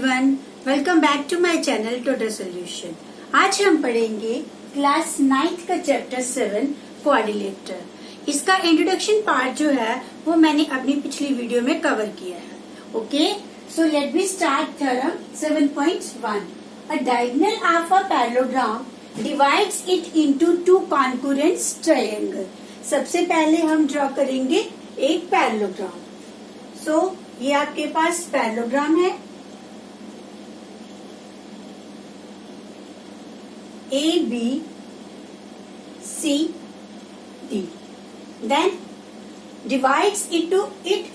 Everyone, welcome back to my channel total solution. आज हम पढ़ेंगे क्लास 9th का चैप्टर 7 क्वाड्रिलेटरल। इसका इंट्रोडक्शन पार्ट जो है वो मैंने अपनी पिछली वीडियो में कवर किया है। Okay, so let me start theorem 7.1। A diagonal of a parallelogram divides it into two concurrent triangle. सबसे पहले हम ड्रॉ करेंगे एक पैरेललोग्राम। सो ये आपके पास पैरेललोग्राम है A B C D, then divides it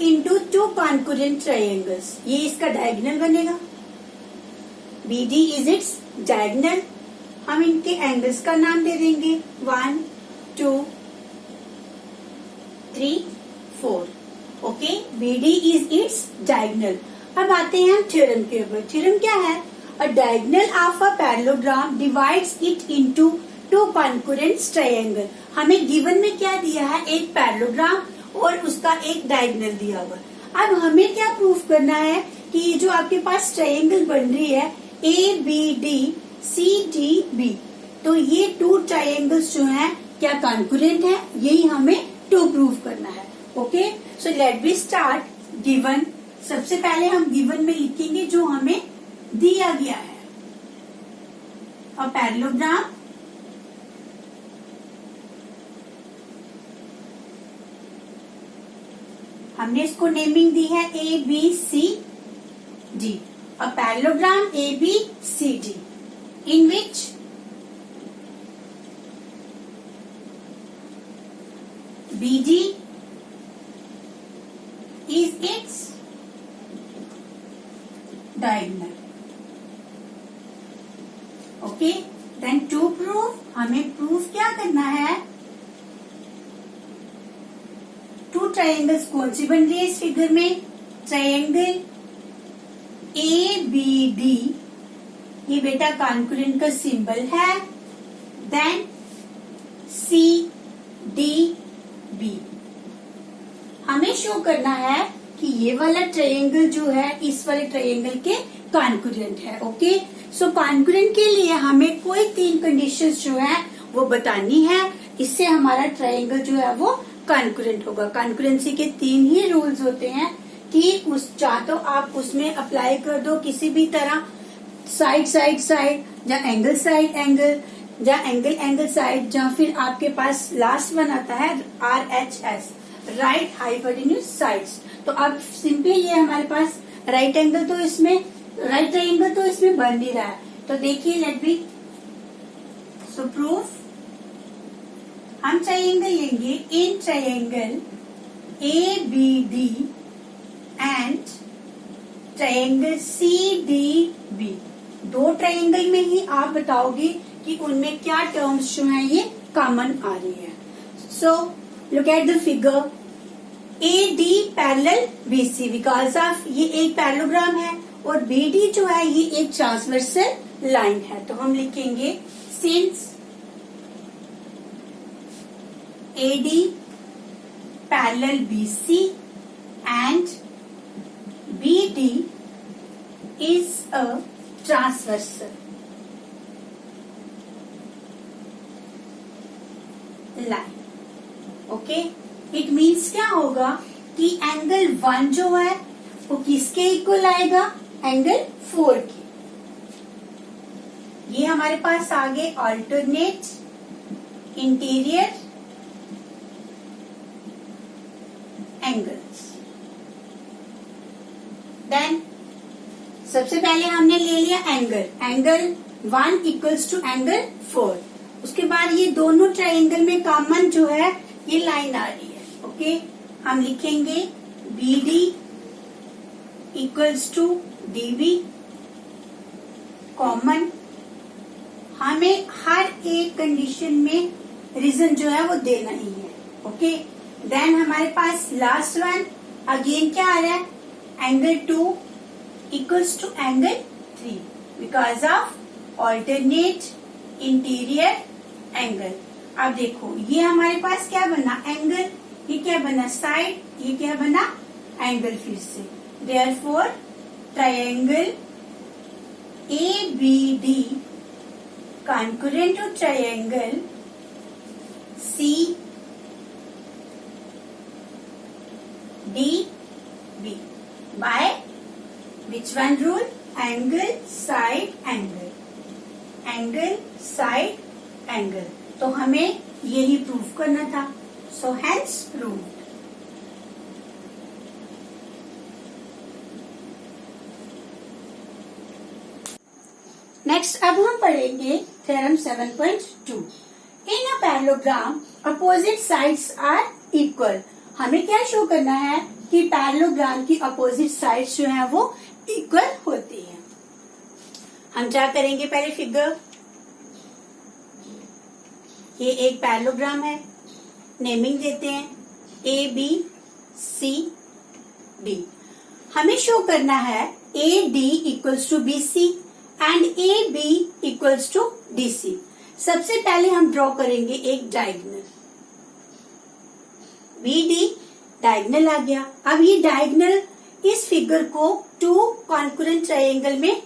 into two congruent triangles. ये इसका डायगोनल बनेगा। B D is its diagonal. हम इनके एंगल्स का नाम दे देंगे 1 2 3 4। Okay, BD is its diagonal. अब आते हैं हम थ्योरम के ऊपर। थ्योरम क्या है? अ diagonal of a parallelogram divides it into two concurrent triangle. हमें गिवन में क्या दिया है? एक पैरेललोग्राम और उसका एक डायगोनल दिया हुआ। अब हमें क्या प्रूफ करना है कि ये जो आपके पास ट्रायंगल बन रही है ABD CDB, तो ये टू ट्रायंगल्स जो हैं क्या कॉन्करेंट है? यही हमें टू प्रूफ करना है। Okay, so let be start given. सबसे पहले हम गिवन में लिखेंगे जो हमें दिया गया है। अ पैरेललोग्राम हमने इसको नेमिंग दी है ABCD। A parallelogram ABCD in which BD is its diagonal. Okay, then to prove हमें प्रूफ क्या करना है? टू ट्रायंगल्स कौन सी बन रही है इस फिगर में? ट्रायंगल ABD, ये बेटा कॉन्करेंट का सिंबल है। देन CDB, हमें शो करना है कि ये वाला ट्रायंगल जो है इस वाले ट्रायंगल के कॉन्करेंट है। ओके, सो कॉन्करेंट के लिए हमें कोई 3 कंडीशंस जो है वो बतानी है। इससे हमारा ट्रायंगल जो है वो कॉन्करेंट होगा। कॉन्करेंसी के 3 ही रूल्स होते हैं कि उस चाहे तो आप उसमें अप्लाई कर दो किसी भी तरह, साइड साइड साइड, या एंगल साइड एंगल, या एंगल एंगल साइड, या फिर आपके पास लास्ट वन आता है RHS, राइट हाइपोटेन्यूज साइड्स। तो अब सिंपली ये हमारे पास राइट एंगल तो इसमें राइट ट्रायंगल तो इसमें बन ही रहा है। तो देखिए, लेट बी सो प्रूफ। हम ट्रायंगल लेंगे in triangle ABD and triangle CDB। 2 triangle में ही आप बताओगे कि उनमें क्या टर्म्स जो है ये कॉमन आ रही है। So look at the figure AD parallel BC, because of ये एक पैरेललोग्राम है और BD जो है ये एक ट्रांसवर्सल लाइन है। तो हम लिखेंगे since AD parallel BC and BD is a transversal line. Okay, it means क्या होगा कि एंगल 1 जो है वो किसके इक्वल आएगा? एंगल 4 के। ये हमारे पास आगे अल्टरनेट इंटीरियर एंगल्स। देन सबसे पहले हमने ले लिया एंगल 1 इक्वल्स टू एंगल 4। उसके बाद ये दोनों ट्रायंगल में कॉमन जो है ये लाइन आ रही है। ओके, हम लिखेंगे BD equals to DB common. हमें हर एक कंडीशन में रीजन जो है वो देना ही है। ओके, देन हमारे पास लास्ट वन अगेन क्या आ रहा है? Angle 2 equals to angle 3 because of alternate interior angle. अब देखो ये हमारे पास क्या बना? एंगल। ये क्या बना? साइड। ये क्या बना? एंगल। फिर से therefore triangle ABD concurrent to triangle CDB by which one rule? Angle, side, angle. Angle, side, angle. तो हमें यही प्रूव करना था. So hence proved. नेक्स्ट अब हम पढ़ेंगे theorem 7.2. In a parallelogram opposite sides are equal. हमें क्या शो करना है कि पैरेललोग्राम की अपोजिट साइड्स जो है वो इक्वल होती है. हम क्या करेंगे, पहले फिगर, ये एक पैरेललोग्राम है, नेमिंग देते हैं ABCD. हमें शो करना है AD equals to BC and AB equals to DC. सबसे पहले हम ड्रॉ करेंगे एक डायगोनल. BD डायगोनल आ गया. अब ये डायगोनल इस फिगर को टू कॉन्करेंट ट्रायंगल में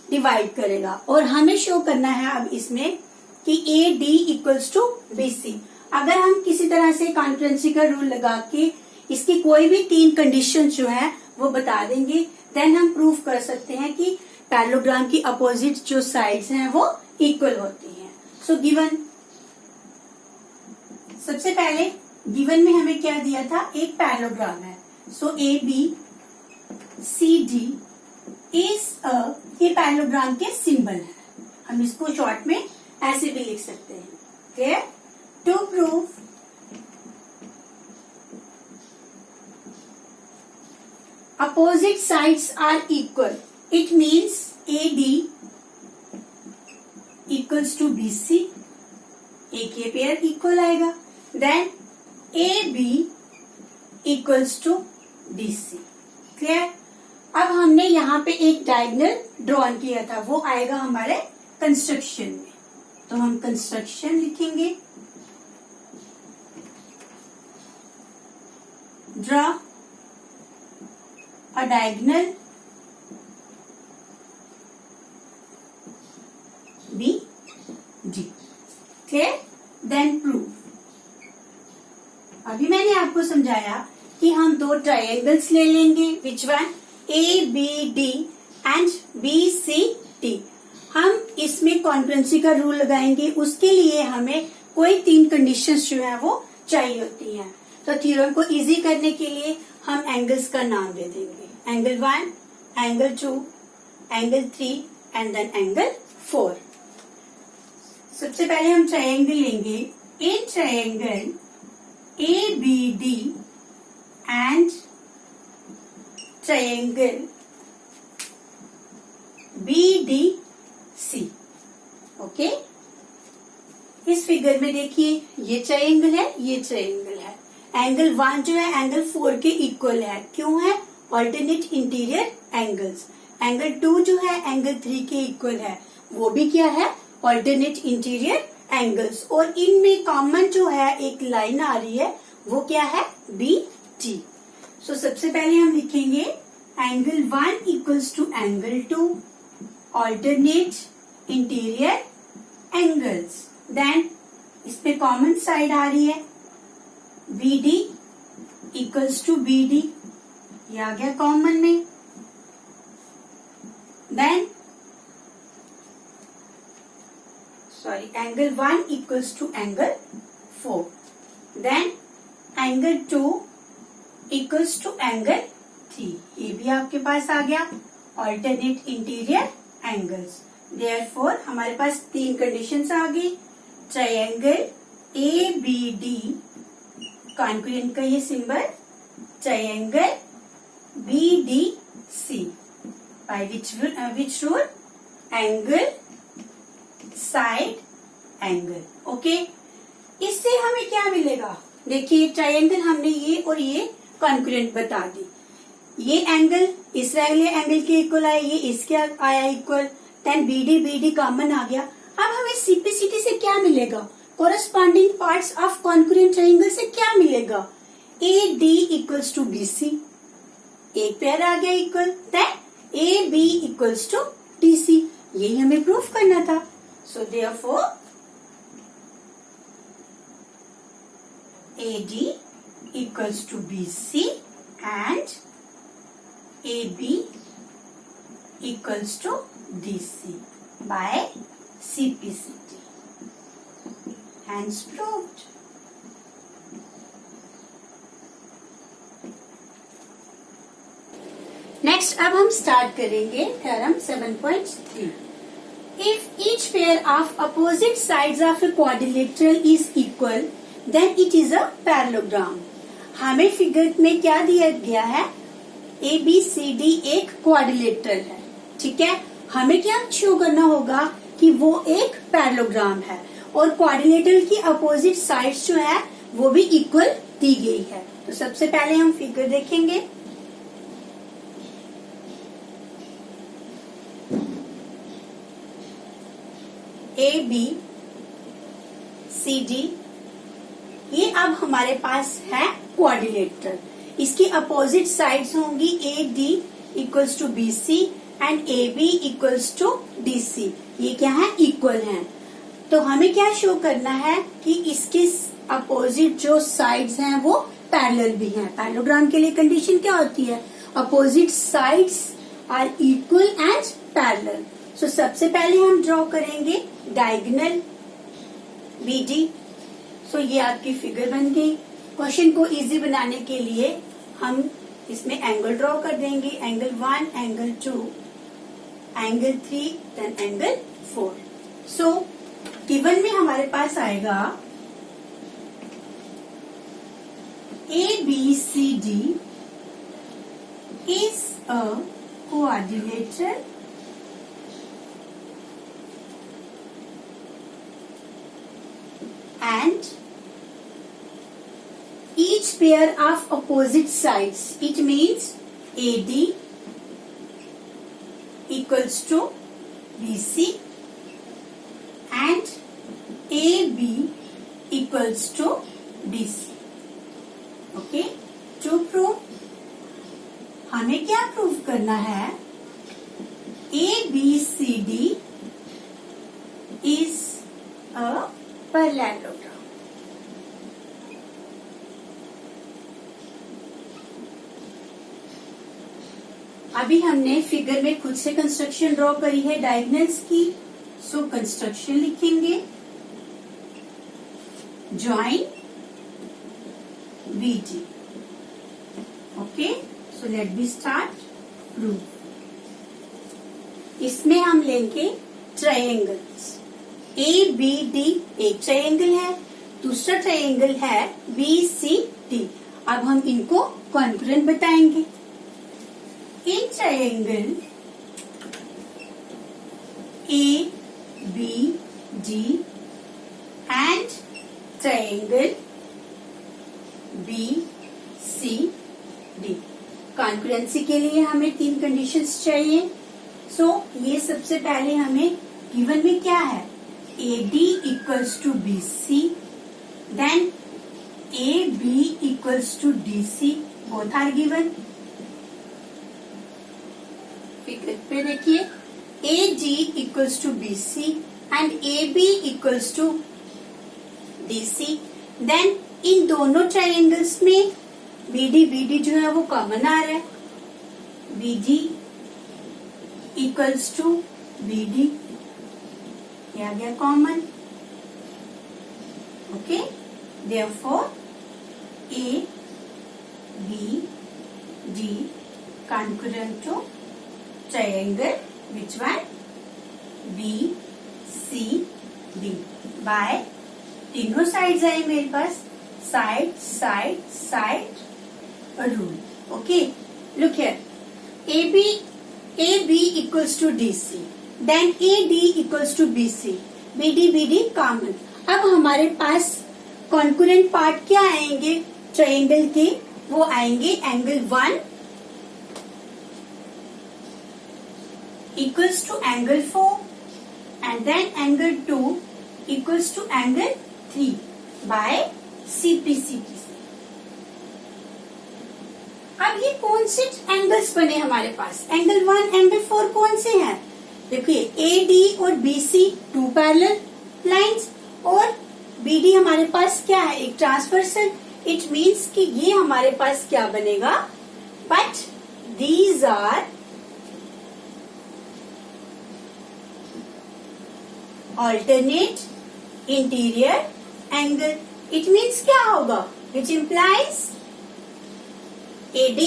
डिवाइड करेगा और हमें शो करना है अब इसमें कि AD इक्वल्स टू BC. अगर हम किसी तरह से कॉन्करेंसी का रूल लगा के इसकी कोई भी 3 कंडीशन जो है वो बता देंगे, देन हम प्रूव कर सकते हैं कि पैरेललोग्राम की अपोजिट जो साइड्स हैं वो इक्वल होती हैं. सो गिवन, सबसे पहले गिवन में हमें क्या दिया था, एक पैरेललोग्राम है. सो ABCD इज ये पैरेललोग्राम के सिंबल है. हम इसको शॉर्ट में ऐसे भी लिख सकते हैं. Clear? To prove opposite sides are equal, it means AD equals to BC, एक ये पेयर इक्वल आएगा, then AB equals to DC. Clear? अब हमने यहाँ पे एक डायगोनल ड्रॉन किया था, वो आएगा हमारे कंस्ट्रक्शन में. तो हम कंस्ट्रक्शन लिखेंगे, draw a diagonal BD. Clear? Then prove. अभी मैंने आपको समझाया कि हम 2 ट्रायंगल्स ले लेंगे. Which one? ABD and BCD. हम इसमें कॉन्करेंसी का रूल लगाएंगे. उसके लिए हमें कोई 3 कंडीशंस जो है वो चाहिए होती हैं. तो थ्योरम को इजी करने के लिए हम एंगल्स का नाम दे देंगे. Angle 1, angle 2, angle 3 and then angle 4. सबसे पहले हम ट्रायंगल लेंगे. In triangle ABD and triangle BDC. Okay, इस फिगर में देखिए ये ट्रायंगल है, ये ट्रायंगल है. एंगल 1 जो है एंगल 4 के इक्वल है. क्यों है? Alternate interior angles. एंगल 2 जो है एंगल 3 के इक्वल है, वो भी क्या है? Alternate interior angles. और इनमें कॉमन जो है एक लाइन आ रही है, वो क्या है? BT. सो सबसे पहले हम लिखेंगे angle 1 equals to angle 2 alternate interior angles. Then इसमें कॉमन साइड आ रही है BD इक्वल्स टू BD, ये आ गया कॉमन में. Then angle 1 equals to angle 4. Then angle 2 equals to angle 3, ये भी आपके पास आ गया ऑल्टरनेट इंटीरियर एंगल्स. देयरफॉर हमारे पास 3 कंडीशंस आ गई. ट्रायंगल ABD कॉन्करेंट का ये symbol, triangle BDC by which rule? Angle, side, angle. Okay, इससे हमें क्या मिलेगा? देखिए ट्रायंगल हमने ये और ये कॉन्करेंट बता दी. ये एंगल इस वाले एंगल के इक्वल आया, ये इसके आया इक्वल. देन BD कॉमन आ गया. अब हमें CPCD से क्या मिलेगा? Corresponding parts of congruent triangle से क्या मिलेगा? AD इक्वल्स टू BC, एक पेयर आ गया equal. Then AB equals to DC, यही हमें प्रूफ करना था। So therefore AD equals to BC and AB equals to DC by CPCT. Hence proved. Next अब हम स्टार्ट करेंगे theorem 7.3। If each pair of opposite sides of a quadrilateral is equal then it is a parallelogram. हमें figure में क्या दिया गया है, ABCD एक क्वाड्रिलेटरल है, ठीक है। हमें क्या शो करना होगा कि वो एक पैरेललोग्राम है और क्वाड्रिलेटरल की अपोजिट साइड्स जो है वो भी इक्वल दी गई है। तो सबसे पहले हम फिगर देखेंगे। ABCD ये अब हमारे पास है क्वाड्रिलेटरल, इसकी अपोजिट साइड्स होंगी AD equals to BC and AB equals to DC। ये क्या है, इक्वल हैं। तो हमें क्या शो करना है कि इसके अपोजिट जो साइड्स हैं वो पैरेलल भी हैं। पैरेललोग्राम के लिए कंडीशन क्या होती है, opposite sides are equal and parallel. सो सबसे पहले हम ड्रॉ करेंगे डायगोनल BD। सो ये आपकी फिगर बन गई। क्वेश्चन को इजी बनाने के लिए हम इसमें एंगल ड्रॉ कर देंगे, angle 1, angle 2, angle 3, then angle 4। So given में हमारे पास आएगा ABCD is a quadrilateral and each pair of opposite sides, it means AD equals to BC and AB equals to DC. Okay, to prove हमें क्या prove करना है, ABCD is a parallelogram. अभी हमने figure में खुद से कंस्ट्रक्शन ड्रॉ करी है डायगोनल्स की। सो कंस्ट्रक्शन लिखेंगे, join BD। Okay, so let be start proof. इसमें हम लेंगे ट्रायंगल्स। ABD एक ट्रायंगल है, दूसरा ट्रायंगल है BCD। अब हम इनको कॉन्ग्रुएंट बताएंगे। इन triangle ABD and triangle BCD, congruency के लिए हमें 3 कंडीशंस चाहिए। सो ये सबसे पहले हमें गिवन में क्या है, AD equals to BC, then AB equals to DC, both are given। Figure पे देखिए, AD equals to BC and AB equals to DC। then इन दोनों ट्रायंगल्स में BD जो है वो कॉमन आ रहा है, BD equals to BD, ये आ गया common. Okay, therefore ABD congruent to triangle which one, BCD by तीनों साइड्स आए मेरे पास, side side side rule. Okay, look here, AB equals to DC, then AD equals to BC, BD common. अब हमारे पास concurrent part क्या आएंगे triangle के, वो आएंगे angle 1 equals to angle 4 and then angle 2 equals to angle 3 by CPCT। अब ये कौन से एंगल्स बने हमारे पास, एंगल 1, एंगल 4 कौन से हैं, देखिए AD और BC टू पैरेलल लाइंस और BD हमारे पास क्या है, एक ट्रांसवर्सल। इट मीन्स कि ये हमारे पास क्या बनेगा, but these are alternate interior angle. It means क्या होगा, which implies AD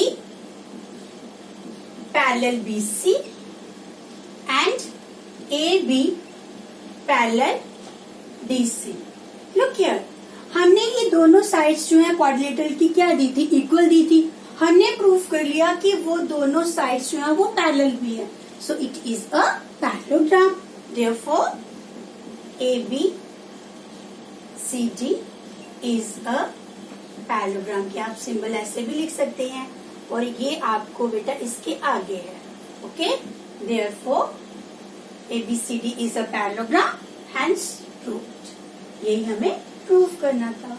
parallel BC and AB parallel DC. Look here, हमने ये दोनों साइड्स जो है क्वाड्रिलेटरल की क्या दी थी, इक्वल दी थी। हमने प्रूफ कर लिया कि वो दोनों साइड्स जो है वो पैरेलल भी है। So it is a parallelogram. Therefore ABCD is a parallelogram. की आप सिंबल ऐसे भी लिख सकते हैं और ये आपको बेटा इसके आगे है। Okay, therefore ABCD is a parallelogram, hence proved. यही हमें प्रूव करना था।